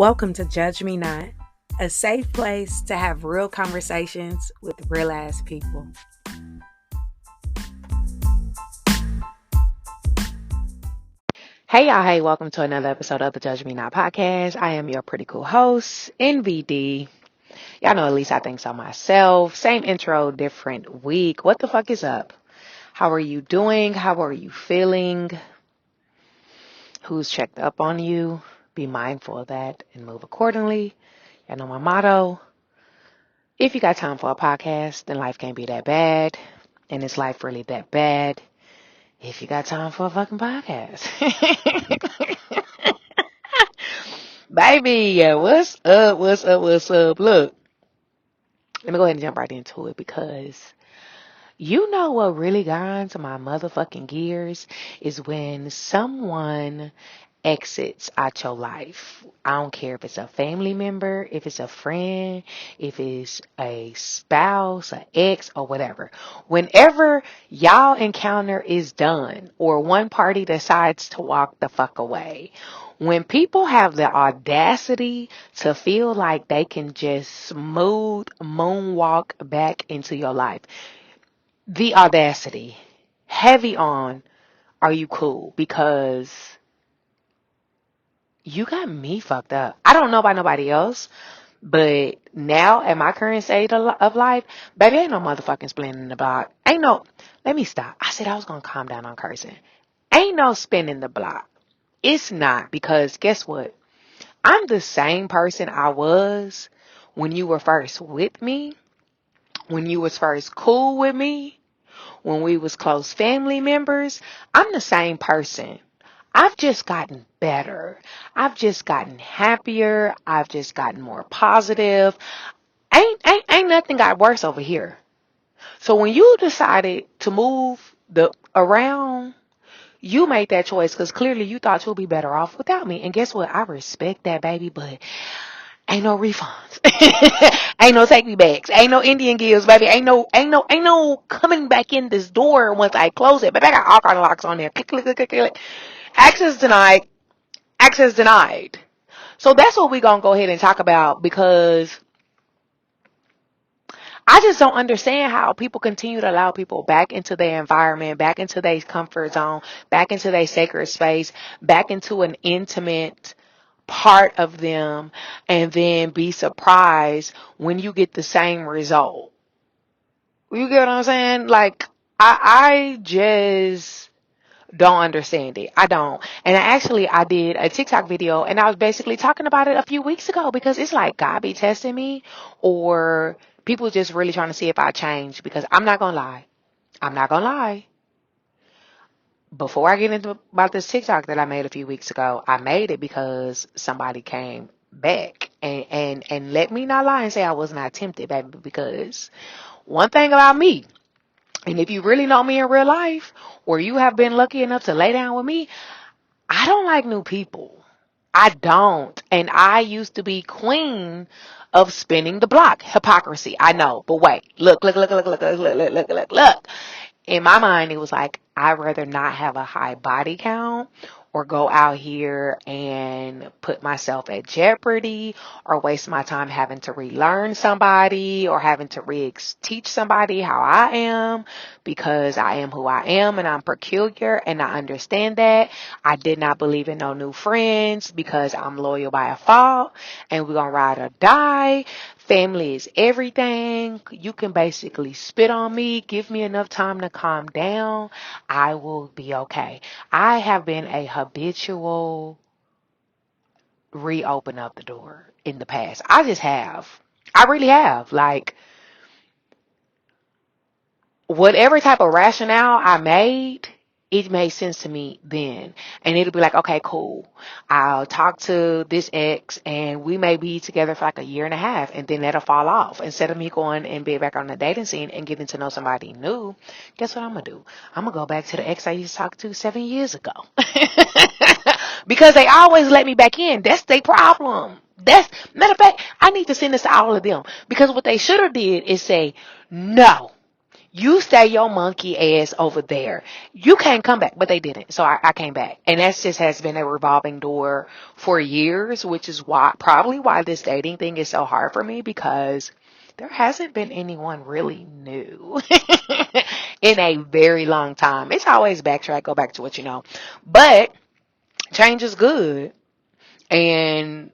Welcome to Judge Me Not, a safe place to have real conversations with real ass people. Hey y'all, hey, welcome to another episode of the Judge Me Not podcast. I am your pretty cool host, NVD. Y'all know at least I think so myself. Same intro, different week. What the fuck is up? How are you doing? How are you feeling? Who's checked up on you? Be mindful of that and move accordingly. Y'all know my motto. If you got time for a podcast, then life can't be that bad. And is life really that bad? If you got time for a fucking podcast. Baby, what's up? What's up? What's up? Look, let me go ahead and jump right into it because you know what really got into my motherfucking gears is when someone exits out your life. I don't care if it's a family member, if it's a friend, if it's a spouse, an ex, or whatever. Whenever y'all encounter is done or one party decides to walk the fuck away, when people have the audacity to feel like they can just smooth moonwalk back into your life, the audacity, heavy on, are you cool? Because you got me fucked up. I don't know about nobody else, but now at my current state of life, baby, ain't no motherfucking spinning the block. Ain't no, let me stop. I said I was going to calm down on cursing. Ain't no spinning the block. It's not, because guess what? I'm the same person I was when you were first with me, when you was first cool with me, when we was close family members. I'm the same person. I've just gotten better. I've just gotten happier. I've just gotten more positive. Ain't nothing got worse over here. So when you decided to move around, you made that choice because clearly you thought you'll be better off without me. And guess what? I respect that, baby, but ain't no refunds. Ain't no take me backs. Ain't no Indian gifts, baby. Ain't no coming back in this door once I close it. But I got all kind of locks on there. Click, click, click, click, click. Access denied. Access denied. So that's what we're going to go ahead and talk about, because I just don't understand how people continue to allow people back into their environment, back into their comfort zone, back into their sacred space, back into an intimate part of them, and then be surprised when you get the same result. You get what I'm saying? Like, I just don't understand it. I don't. And I did a TikTok video and I was basically talking about it a few weeks ago, because it's like God be testing me, or people just really trying to see if I change, because I'm not going to lie. I'm not going to lie. Before I get into about this TikTok that I made a few weeks ago, I made it because somebody came back and let me not lie and say I was not tempted, baby, because one thing about me, and if you really know me in real life, or you have been lucky enough to lay down with me, I don't like new people. I don't. And I used to be queen of spinning the block. Hypocrisy. I know. But wait. Look. In my mind, it was like, I'd rather not have a high body count or go out here and put myself at jeopardy or waste my time having to relearn somebody or having to teach somebody how I am, because I am who I am and I'm peculiar and I understand that. I did not believe in no new friends because I'm loyal by default and we're going to ride or die. Family is everything. You can basically spit on me, give me enough time to calm down. I will be okay. I have been a habitual reopen up the door in the past. I just have. I really have. Like, whatever type of rationale I made, it made sense to me then. And it'll be like, okay, cool. I'll talk to this ex and we may be together for like a year and a half, and then that'll fall off. Instead of me going and be back on the dating scene and getting to know somebody new, guess what I'm going to do? I'm going to go back to the ex I used to talk to 7 years ago. Because they always let me back in. That's their problem. Matter of fact, I need to send this to all of them. Because what they should have did is say, no. You stay your monkey ass over there. You can't come back. But they didn't. So I came back. And that just has been a revolving door for years, which is probably why this dating thing is so hard for me, because there hasn't been anyone really new in a very long time. It's always backtrack, go back to what you know. But change is good. And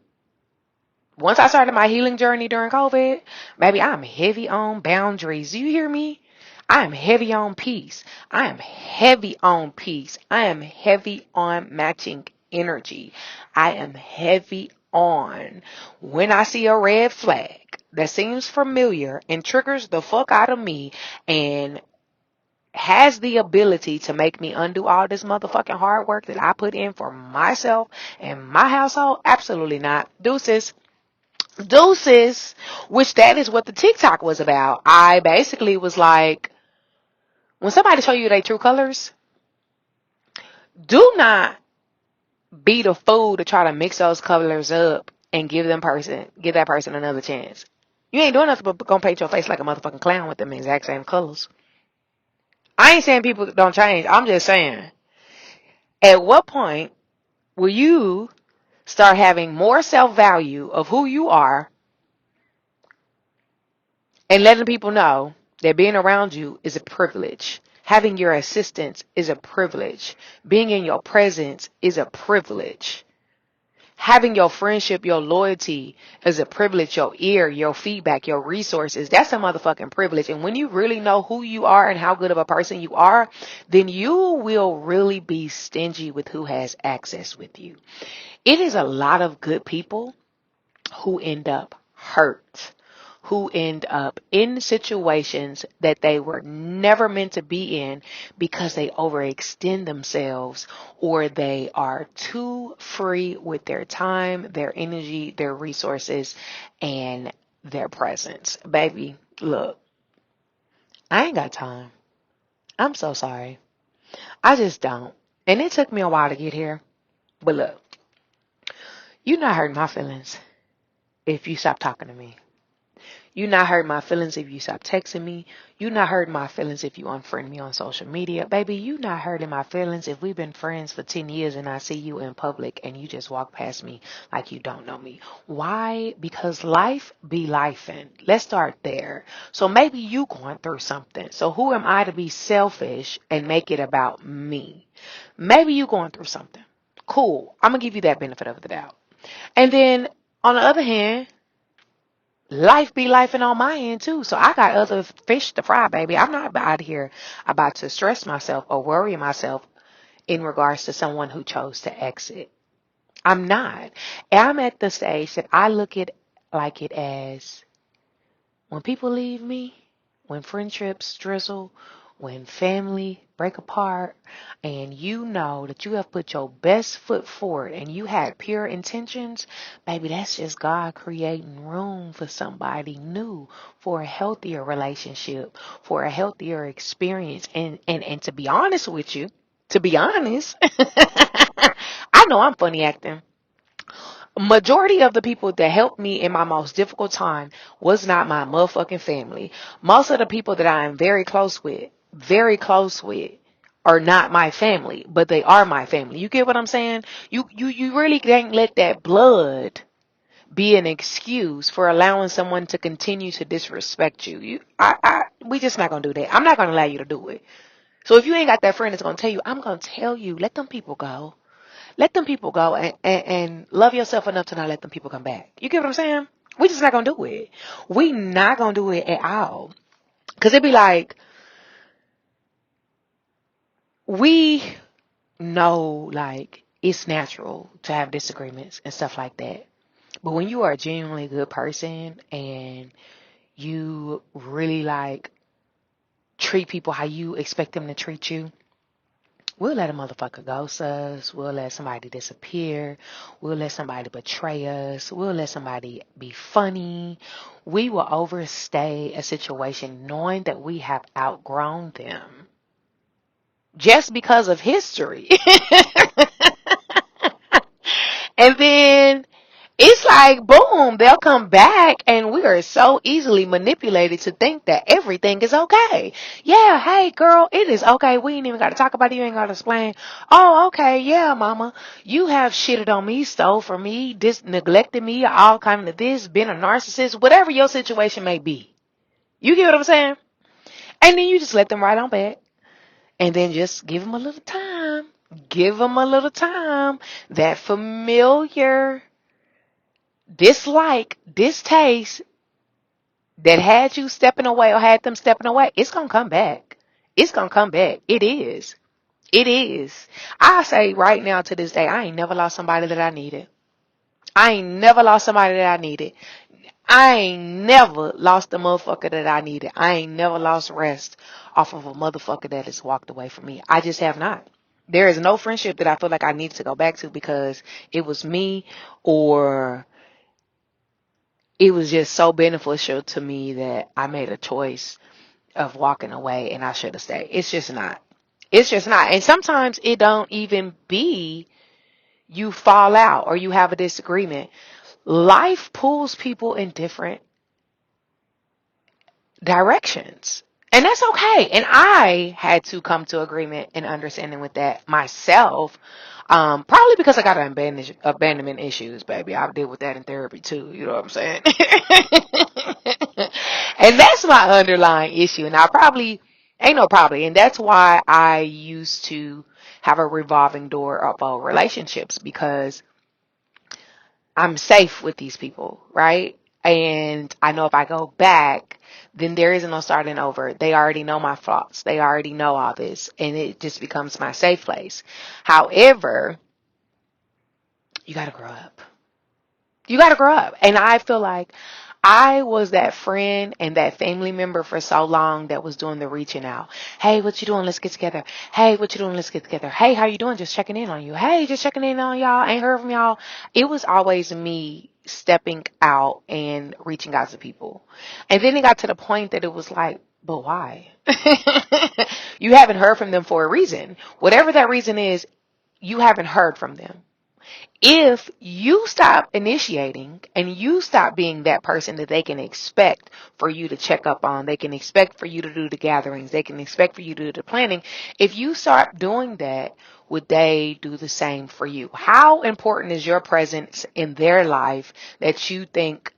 once I started my healing journey during COVID, baby, I'm heavy on boundaries. Do you hear me? I am heavy on peace. I am heavy on peace. I am heavy on matching energy. I am heavy on when I see a red flag that seems familiar and triggers the fuck out of me and has the ability to make me undo all this motherfucking hard work that I put in for myself and my household. Absolutely not. Deuces. Deuces, which that is what the TikTok was about. I basically was like, when somebody show you their true colors, do not be the fool to try to mix those colors up and give that person another chance. You ain't doing nothing but gonna paint your face like a motherfucking clown with them exact same colors. I ain't saying people don't change. I'm just saying, at what point will you start having more self-value of who you are and letting people know that being around you is a privilege? Having your assistance is a privilege. Being in your presence is a privilege. Having your friendship, your loyalty is a privilege. Your ear, your feedback, your resources, that's a motherfucking privilege. And when you really know who you are and how good of a person you are, then you will really be stingy with who has access with you. It is a lot of good people who end up hurt, who end up in situations that they were never meant to be in because they overextend themselves, or they are too free with their time, their energy, their resources, and their presence. Baby, look, I ain't got time. I'm so sorry. I just don't. And it took me a while to get here. But look, you not hurting my feelings if you stop talking to me. You not hurt my feelings if you stop texting me. You not hurting my feelings if you unfriend me on social media. Baby, you not hurting my feelings if we've been friends for 10 years and I see you in public and you just walk past me like you don't know me. Why? Because life be lifing. Let's start there. So maybe you going through something. So who am I to be selfish and make it about me? Maybe you going through something. Cool. I'm going to give you that benefit of the doubt. And then on the other hand, life be lifing on my end too. So I got other fish to fry, baby. I'm not out here about to stress myself or worry myself in regards to someone who chose to exit. I'm not. I'm at the stage that I look at like it as, when people leave me, when friendships drizzle, when family break apart, and you know that you have put your best foot forward and you had pure intentions, baby, that's just God creating room for somebody new, for a healthier relationship, for a healthier experience. And to be honest with you, to be honest, I know I'm funny acting. Majority of the people that helped me in my most difficult time was not my motherfucking family. Most of the people that I am very close with, are not my family, but they are my family. You get what I'm saying? You really can't let that blood be an excuse for allowing someone to continue to disrespect you. We just not gonna do that. I'm not gonna allow you to do it. So if you ain't got that friend that's gonna tell you, I'm gonna tell you, let them people go. Let them people go, and love yourself enough to not let them people come back. You get what I'm saying? We just not gonna do it. We not gonna do it at all. Cause it'd be like, we know like it's natural to have disagreements and stuff like that. But when you are a genuinely good person and you really like treat people how you expect them to treat you, we'll let a motherfucker ghost us. We'll let somebody disappear. We'll let somebody betray us. We'll let somebody be funny. We will overstay a situation knowing that we have outgrown them just because of history. And then It's like, boom, they'll come back, and we are so easily manipulated to think that everything is okay. Yeah, hey, girl, it is okay. We ain't even got to talk about it. You ain't got to explain. Oh, okay, yeah, mama. You have shitted on me, stole from me, neglected me, all kind of this, been a narcissist, whatever your situation may be. You get what I'm saying? And then you just let them right on back. And then just give them a little time. Give them a little time. That familiar dislike, distaste that had you stepping away or had them stepping away, it's going to come back. It's going to come back. It is. It is. I say right now to this day, I ain't never lost somebody that I needed. I ain't never lost somebody that I needed. I ain't never lost the motherfucker that I needed. I ain't never lost rest off of a motherfucker that has walked away from me. I just have not. There is no friendship that I feel like I need to go back to because it was me, or it was just so beneficial to me that I made a choice of walking away and I should have stayed. It's just not. It's just not. And sometimes it don't even be you fall out or you have a disagreement. Life pulls people in different directions. And that's okay. And I had to come to agreement and understanding with that myself. Probably because I got abandonment issues, baby. I deal with that in therapy too. You know what I'm saying? And that's my underlying issue. And I probably ain't no probably. And that's why I used to have a revolving door of relationships, because I'm safe with these people, right? And I know if I go back, then there isn't no starting over. They already know my faults. They already know all this, and it just becomes my safe place. However, you got to grow up. You got to grow up. And I feel like I was that friend and that family member for so long that was doing the reaching out. Hey, what you doing? Let's get together. Hey, what you doing? Let's get together. Hey, how you doing? Just checking in on you. Hey, just checking in on y'all. Ain't heard from y'all. It was always me stepping out and reaching out to people. And then it got to the point that it was like, but why? You haven't heard from them for a reason. Whatever that reason is, you haven't heard from them. If you stop initiating and you stop being that person that they can expect for you to check up on, they can expect for you to do the gatherings, they can expect for you to do the planning. If you start doing that, would they do the same for you? How important is your presence in their life that you think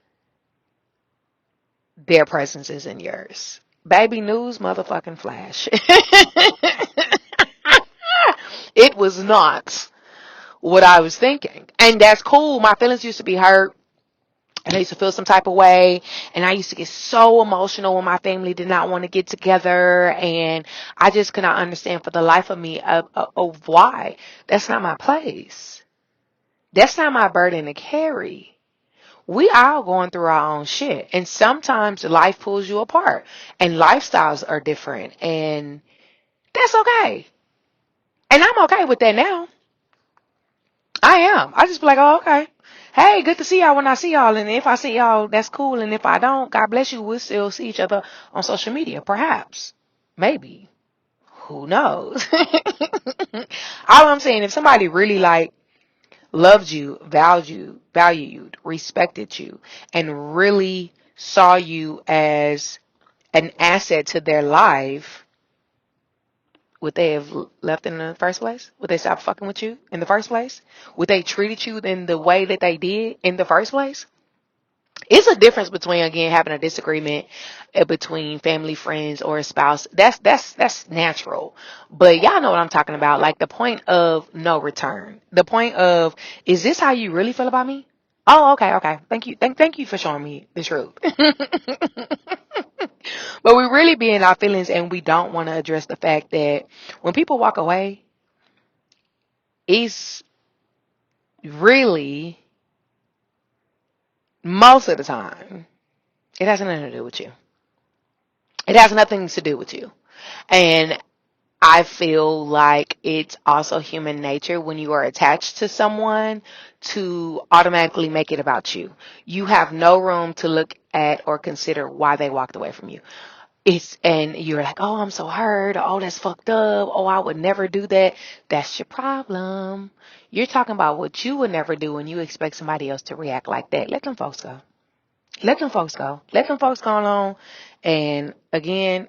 their presence is in yours? Baby, news motherfucking flash. It was not what I was thinking. And that's cool. My feelings used to be hurt. And I used to feel some type of way. And I used to get so emotional when my family did not want to get together. And I just could not understand for the life of me of why. That's not my place. That's not my burden to carry. We all going through our own shit. And sometimes life pulls you apart. And lifestyles are different. And that's okay. And I'm okay with that now. I am. I just be like, oh, okay. Hey, good to see y'all when I see y'all. And if I see y'all, that's cool. And if I don't, God bless you. We'll still see each other on social media. Perhaps. Maybe. Who knows? All I'm saying, if somebody really like loved you, valued, respected you, and really saw you as an asset to their life, would they have left in the first place? Would they stop fucking with you in the first place? Would they treated you in the way that they did in the first place? It's a difference between, again, having a disagreement between family, friends, or a spouse. That's natural. But y'all know what I'm talking about. Like the point of no return. The point of, is this how you really feel about me? Oh, okay, okay. Thank you. Thank you for showing me the truth. But we really be in our feelings, and we don't want to address the fact that when people walk away, it's really, most of the time, it has nothing to do with you. It has nothing to do with you. And I feel like it's also human nature when you are attached to someone to automatically make it about you. You have no room to look at or consider why they walked away from you. And you're like, oh, I'm so hurt. Oh, that's fucked up. Oh, I would never do that. That's your problem. You're talking about what you would never do and you expect somebody else to react like that. Let them folks go. Let them folks go. Let them folks go on. And again,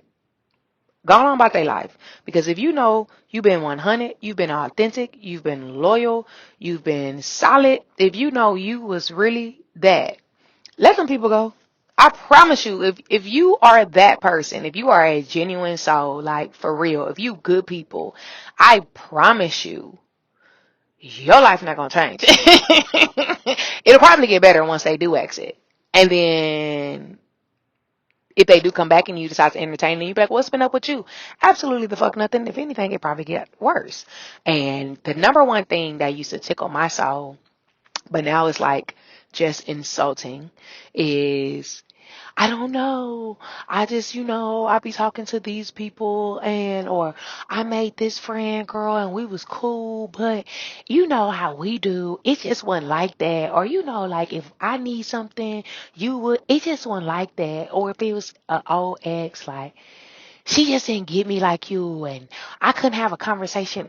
go on about their life. Because if you know you've been 100, you've been authentic, you've been loyal, you've been solid, if you know you was really that, let them people go. I promise you, if you are that person, if you are a genuine soul, like for real, if you good people, I promise you, your life not gonna change. It'll probably get better once they do exit. And then if they do come back and you decide to entertain them, you be like, what's been up with you? Absolutely the fuck nothing. If anything, it probably get worse. And the number one thing that used to tickle my soul, but now it's like just insulting, is I don't know. I just, I be talking to these people or I made this friend, girl, and we was cool, but you know how we do. It just wasn't like that. Or, like if I need something, it just wasn't like that. Or if it was an old ex, like, she just didn't get me like you and I couldn't have a conversation.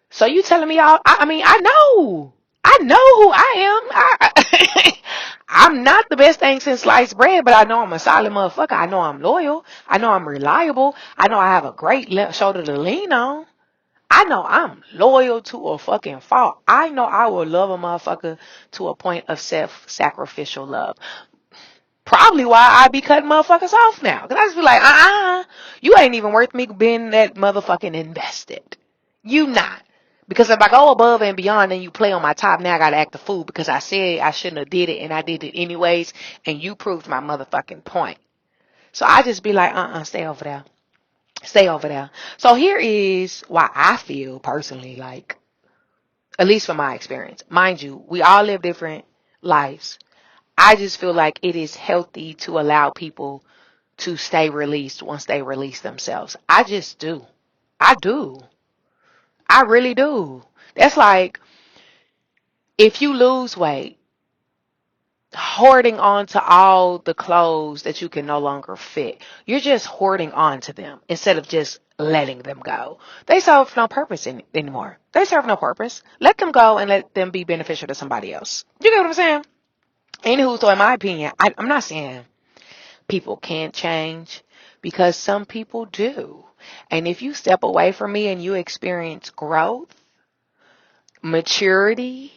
So you telling me I mean, I know who I am. I'm not the best thing since sliced bread, but I know I'm a solid motherfucker. I know I'm loyal. I know I'm reliable. I know I have a great shoulder to lean on. I know I'm loyal to a fucking fault. I know I will love a motherfucker to a point of self-sacrificial love. Probably why I be cutting motherfuckers off now. Cause I just be like, you ain't even worth me being that motherfucking invested. You not. Because if I go above and beyond and you play on my top, now I gotta act the fool because I said I shouldn't have did it and I did it anyways and you proved my motherfucking point. So I just be like, stay over there. Stay over there. So here is why I feel personally like, at least from my experience. Mind you, we all live different lives. I just feel like it is healthy to allow people to stay released once they release themselves. I just do. I do. I really do. That's like if you lose weight, hoarding on to all the clothes that you can no longer fit. You're just hoarding on to them instead of just letting them go. They serve no purpose anymore. They serve no purpose. Let them go and let them be beneficial to somebody else. You get what I'm saying? Anywho, so in my opinion, I'm not saying people can't change because some people do. And if you step away from me and you experience growth, maturity,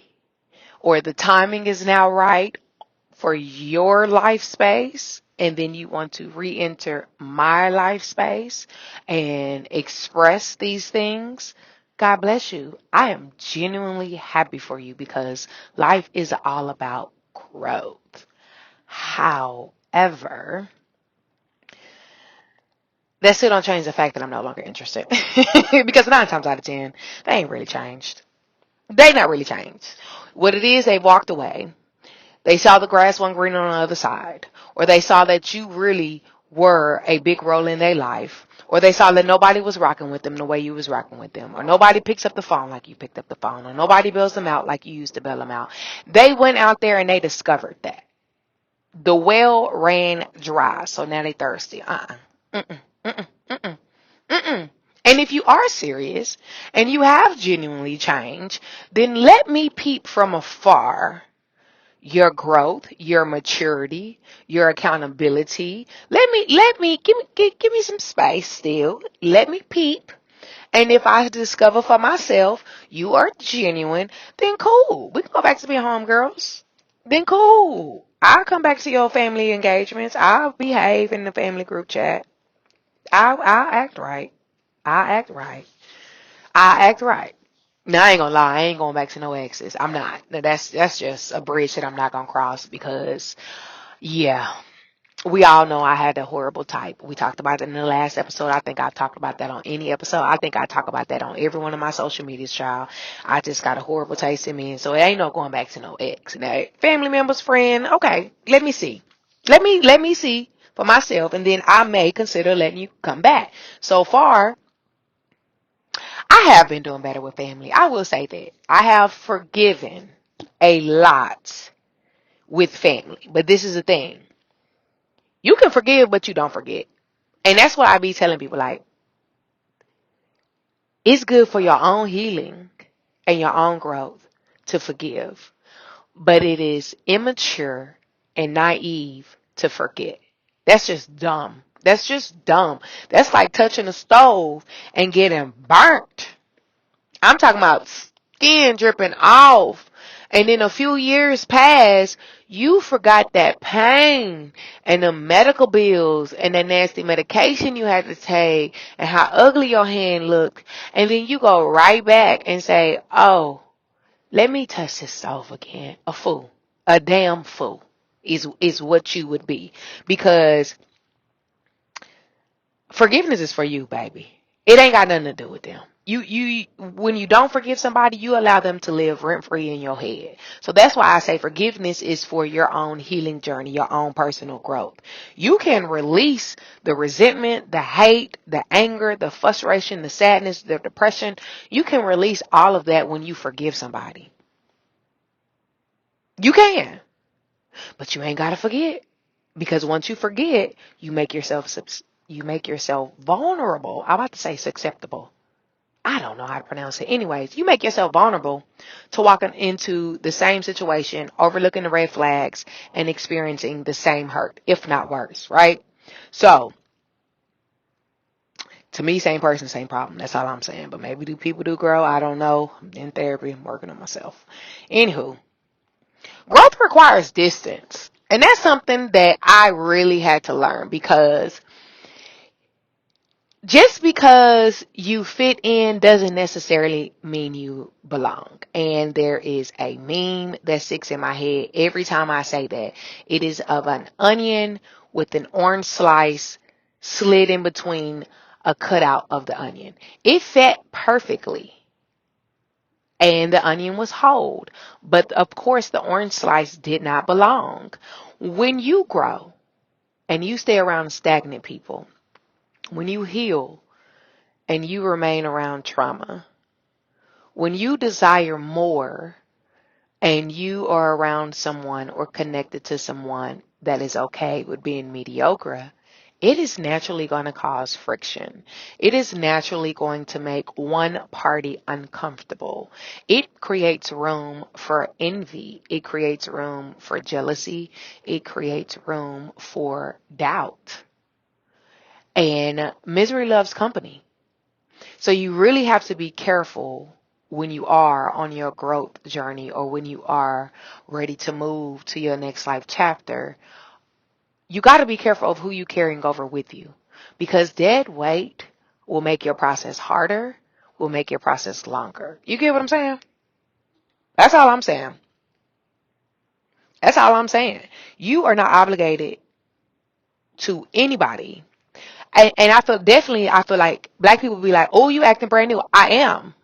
or the timing is now right for your life space, and then you want to re-enter my life space and express these things, God bless you. I am genuinely happy for you because life is all about growth. However, that still don't change the fact that I'm no longer interested. Because 9 times out of 10, they ain't really changed. They not really changed. What it is, they walked away. They saw the grass wasn't green on the other side. Or they saw that you really were a big role in their life. Or they saw that nobody was rocking with them the way you was rocking with them. Or nobody picks up the phone like you picked up the phone. Or nobody bails them out like you used to bail them out. They went out there and they discovered that. The well ran dry. So now they thirsty. Mm-mm. Mm-mm. Mm-mm. Mm-mm. And if you are serious and you have genuinely changed, then let me peep from afar your growth, your maturity, your accountability. Give me some space still. Let me peep. And if I discover for myself you are genuine, then cool. We can go back to being homegirls. Then cool. I'll come back to your family engagements. I'll behave in the family group chat. I'll act right. I act right. I act right. Now I ain't gonna lie, I ain't going back to no exes. I'm not. That's just a bridge that I'm not gonna cross because yeah. We all know I had a horrible type. We talked about it in the last episode. I think I've talked about that on any episode. I think I talk about that on every one of my social medias, child. I just got a horrible taste in me, and so it ain't no going back to no ex. Now, family members, friend, okay, let me see. Let me see for myself, and then I may consider letting you come back. So far, I have been doing better with family. I will say that. I have forgiven a lot with family. But this is the thing. You can forgive, but you don't forget. And that's what I be telling people, like, it's good for your own healing and your own growth to forgive, but it is immature and naive to forget. That's just dumb. That's just dumb. That's like touching a stove and getting burnt. I'm talking about skin dripping off. And then a few years pass, you forgot that pain and the medical bills and the nasty medication you had to take and how ugly your hand looked. And then you go right back and say, oh, let me touch this stove again. A fool. A damn fool is what you would be. Because forgiveness is for you, baby. It ain't got nothing to do with them. You when you don't forgive somebody, you allow them to live rent free in your head. So that's why I say forgiveness is for your own healing journey, your own personal growth. You can release the resentment, the hate, the anger, the frustration, the sadness, the depression. You can release all of that when you forgive somebody. You can, but you ain't got to forget. Because once you forget, you make yourself vulnerable. I'm about to say susceptible. I don't know how to pronounce it. Anyways, you make yourself vulnerable to walking into the same situation, overlooking the red flags, and experiencing the same hurt, if not worse, right? So, to me, same person, same problem. That's all I'm saying. But maybe do people do grow? I don't know. I'm in therapy. I'm working on myself. Anywho, growth requires distance. And that's something that I really had to learn because just because you fit in doesn't necessarily mean you belong. And there is a meme that sticks in my head every time I say that. It is of an onion with an orange slice slid in between a cutout of the onion. It fit perfectly. And the onion was whole. But of course, the orange slice did not belong. When you grow and you stay around stagnant people, when you heal, and you remain around trauma, when you desire more and you are around someone or connected to someone that is okay with being mediocre, it is naturally going to cause friction. It is naturally going to make one party uncomfortable. It creates room for envy. It creates room for jealousy. It creates room for doubt. And misery loves company. So you really have to be careful when you are on your growth journey or when you are ready to move to your next life chapter. You got to be careful of who you carrying over with you because dead weight will make your process harder, will make your process longer. You get what I'm saying? That's all I'm saying. That's all I'm saying. You are not obligated to anybody. And I feel like black people be like, oh, you acting brand new. I am.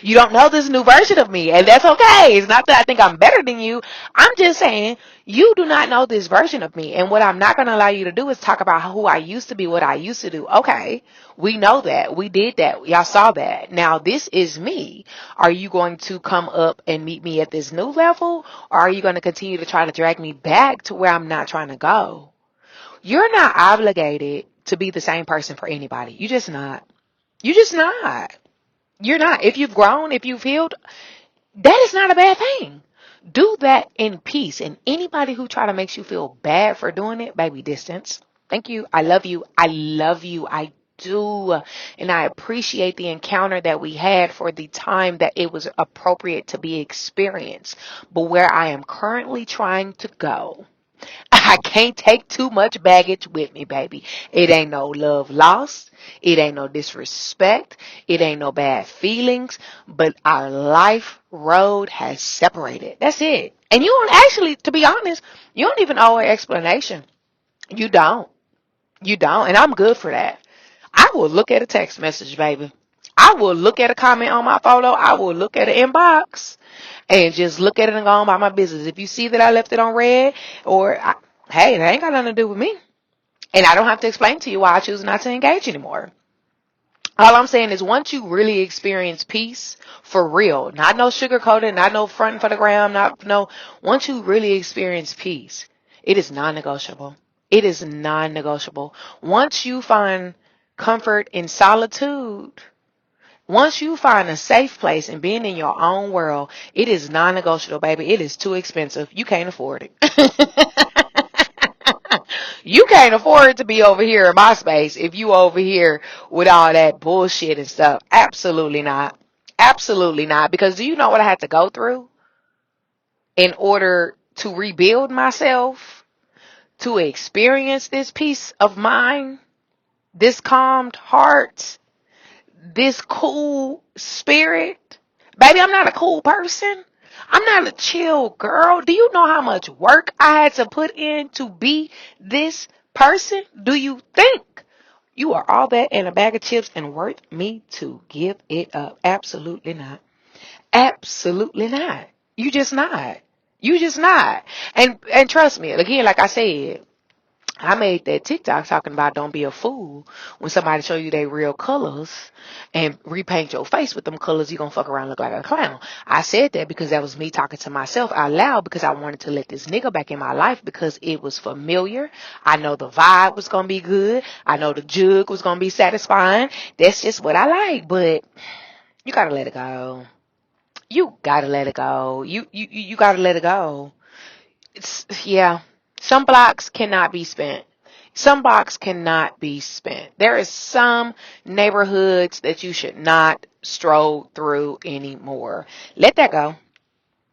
You don't know this new version of me, and that's okay. It's not that I think I'm better than you. I'm just saying you do not know this version of me, and what I'm not going to allow you to do is talk about who I used to be, what I used to do. Okay, we know that. We did that. Y'all saw that. Now this is me. Are you going to come up and meet me at this new level, or are you going to continue to try to drag me back to where I'm not trying to go? You're not obligated to be the same person for anybody. You just not. You just not. You're not. If you've grown, if you've healed, that is not a bad thing. Do that in peace. And anybody who try to make you feel bad for doing it, baby, distance. Thank you. I love you. I love you. I do. And I appreciate the encounter that we had for the time that it was appropriate to be experienced. But where I am currently trying to go, I can't take too much baggage with me, baby. It ain't no love lost. It ain't no disrespect. It ain't no bad feelings. But our life road has separated. That's it. And you don't actually, to be honest, you don't even owe an explanation. You don't. You don't. And I'm good for that. I will look at a text message, baby. I will look at a comment on my photo. I will look at an inbox and just look at it and go on by my business. If you see that I left it on red hey, that ain't got nothing to do with me. And I don't have to explain to you why I choose not to engage anymore. All I'm saying is once you really experience peace for real, not no sugarcoated, not no fronting for the gram, not no, once you really experience peace, it is non-negotiable. It is non-negotiable. Once you find comfort in solitude, once you find a safe place and being in your own world, it is non-negotiable, baby. It is too expensive. You can't afford it. You can't afford to be over here in my space if you over here with all that bullshit and stuff. Absolutely not. Absolutely not. Because do you know what I had to go through in order to rebuild myself, to experience this peace of mind, this calmed heart, this cool spirit? Baby, I'm not a cool person. I'm not a chill girl. Do you know how much work I had to put in to be this person? Do you think you are all that and a bag of chips and worth me to give it up? Absolutely not. Absolutely not. You just not. You just not. And trust me, again, like I said, I made that TikTok talking about don't be a fool when somebody show you their real colors and repaint your face with them colors, you gonna fuck around and look like a clown. I said that because that was me talking to myself out loud because I wanted to let this nigga back in my life because it was familiar. I know the vibe was gonna be good. I know the jug was gonna be satisfying. That's just what I like, but you gotta let it go. You gotta let it go. You gotta let it go. Yeah. Some blocks cannot be spent. Some blocks cannot be spent. There is some neighborhoods that you should not stroll through anymore. Let that go.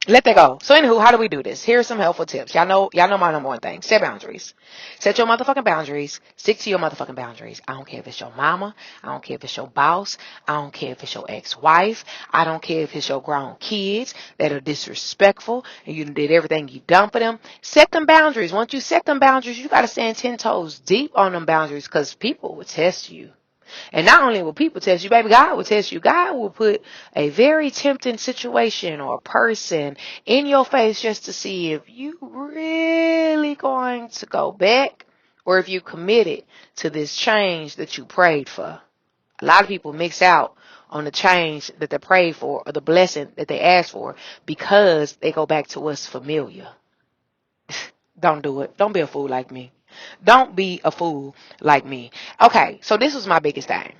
Let that go. So anywho, how do we do this? Here's some helpful tips. Y'all know my number one thing. Set boundaries. Set your motherfucking boundaries. Stick to your motherfucking boundaries. I don't care if it's your mama. I don't care if it's your boss. I don't care if it's your ex-wife. I don't care if it's your grown kids that are disrespectful and you did everything you done for them. Set them boundaries. Once you set them boundaries, you gotta stand 10 toes deep on them boundaries because people will test you. And not only will people test you, baby, God will test you. God will put a very tempting situation or person in your face just to see if you really going to go back or if you committed to this change that you prayed for. A lot of people mix out on the change that they prayed for or the blessing that they asked for because they go back to what's familiar. Don't do it. Don't be a fool like me. Don't be a fool like me. Okay, so this was my biggest thing.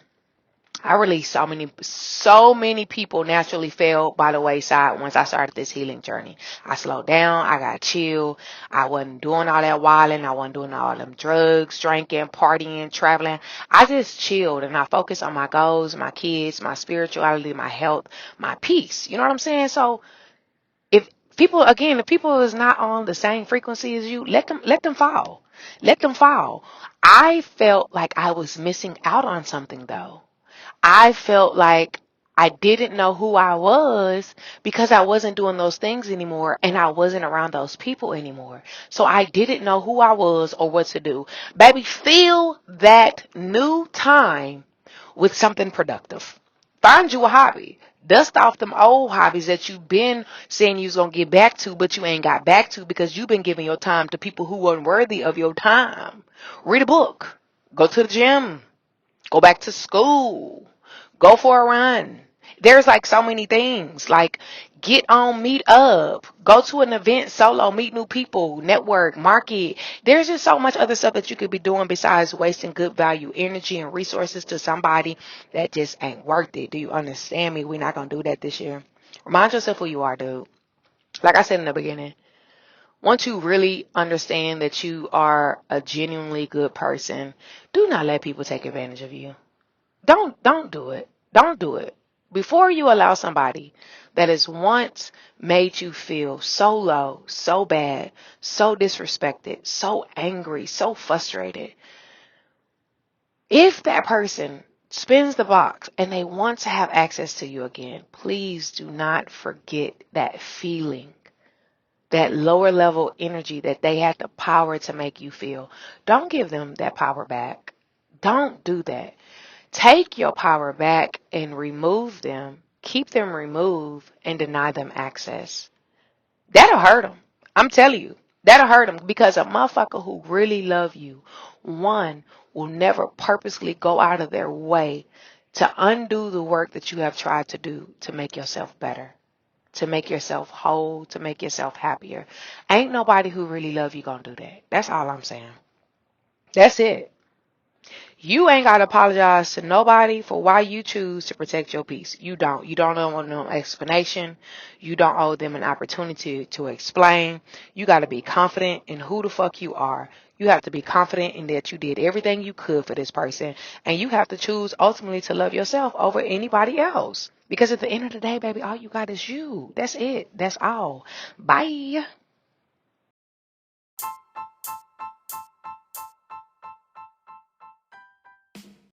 I released so many people naturally fell by the wayside once I started this healing journey. I slowed down. I got chill. I wasn't doing all that wilding. I wasn't doing all them drugs, drinking, partying, traveling. I just chilled and I focused on my goals, my kids, my spirituality, my health, my peace. You know what I'm saying? So if if people is not on the same frequency as you, let them fall. Let them fall. I felt like I was missing out on something though. I felt like I didn't know who I was because I wasn't doing those things anymore and I wasn't around those people anymore. So I didn't know who I was or what to do. Baby, fill that new time with something productive. Find you a hobby. Dust off them old hobbies that you've been saying you was going to get back to, but you ain't got back to because you've been giving your time to people who weren't worthy of your time. Read a book. Go to the gym. Go back to school. Go for a run. There's like so many things. Like get on Meet Up. Go to an event solo. Meet new people. Network. Market. There's just so much other stuff that you could be doing besides wasting good value energy and resources to somebody that just ain't worth it. Do you understand me? We're not going to do that this year. Remind yourself who you are, dude. Like I said in the beginning, once you really understand that you are a genuinely good person, do not let people take advantage of you. Don't do it. Don't do it. Before you allow somebody that has once made you feel so low, so bad, so disrespected, so angry, so frustrated, if that person spins the box and they want to have access to you again, please do not forget that feeling, that lower level energy that they had the power to make you feel. Don't give them that power back. Don't do that. Take your power back and remove them. Keep them removed and deny them access. That'll hurt them. I'm telling you. That'll hurt them because a motherfucker who really love you, one, will never purposely go out of their way to undo the work that you have tried to do to make yourself better, to make yourself whole, to make yourself happier. Ain't nobody who really love you gonna do that. That's all I'm saying. That's it. You ain't got to apologize to nobody for why you choose to protect your peace. You don't. You don't owe them no explanation. You don't owe them an opportunity to explain. You got to be confident in who the fuck you are. You have to be confident in that you did everything you could for this person. And you have to choose ultimately to love yourself over anybody else. Because at the end of the day, baby, all you got is you. That's it. That's all. Bye.